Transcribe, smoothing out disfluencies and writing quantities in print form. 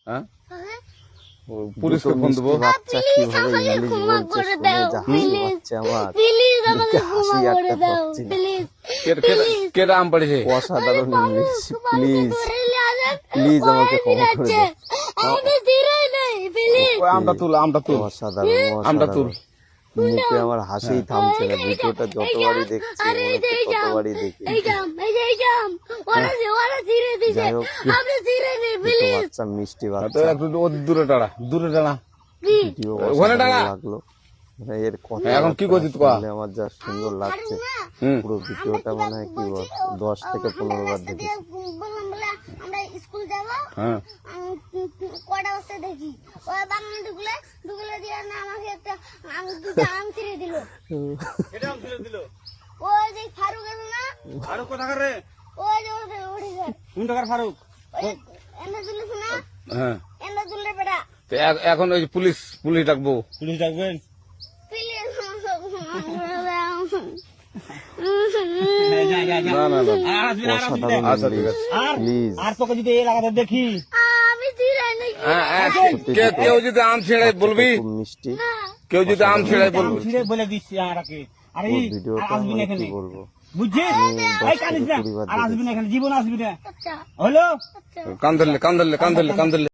হ্যাঁ পুলিশকে ফোন দেবো। বাচ্চা কিভাবে ইংলিশ বলছে শুনে যা হাসি পাচ্ছে আমার, দেখে হাসি আটকাতে পারছি না। কেটা আম পড়েছে? অসাধারণ ইংলিশ। প্লিজ প্লিজ আমাকে ক্ষমা করে দাও। ওই আমটা তুল, আমটা তুল, অসাধারণ আমটা তুল। অসাধারণ। মুখে আমার হাসিই থামছে না। ভিডিওটা যতবারই দেখছি মনে হচ্ছে ততবারই দেখি। যাই হোক, দুটো বাচ্চা মিষ্টি বাচ্চা, একটু দূরে দাঁড়া, দূরে দাঁড়া। ভিডিও ওখানে দাঁড়া। অসাধারণ লাগলো। মানে এর কথা এখন কি করছিস তুই? শুনলে আমার যা সুন্দর লাগছে। পুরো ভিডিওটা মনে হয় কি বল 10 থেকে 15 বার দেখেছি। আমরা স্কুল যাবো, হ্যাঁ কটা বসে দেখি ওই বাগানে ঢুকলে ঢুকলে দিয়ে না আমাকে একটা দুটো আম ছিঁড়ে দিল। ওই যে ফারুক আছে না, ফারুক কোথাকার রে? ওই যে ওঠে কোন টাকার ফারুক? এনে তুলিস না, হ্যাঁ এনে তুললে বেটা তো এখন ওই পুলিশ ডাকবো। পুলিশ ডাকবেন? না না না, অসাধারণ আচ্ছা ঠিক ইংলিশ। আছে। প্লিজ আর তোকে যদি এই লাগাতে দেখি আমি ছিঁড়াই নাকি কেউ যদি আম ছেড়ে বলবি, খুব মিষ্টি। কেউ যদি আম ছেড়ে বলবি। ছিঁড়ে বলে দিচ্ছি আমাকে, আর পুরো এই ভিডিওটা আর আসবি না মানে এখানে, কি বলবো, বুঝছিস? আমি এই 10 কানিস থেকে না, 20 বার আর আসবি দেখেছি। না এখানে, জীবন আসবি না। আচ্ছা হলো কান ধরলে।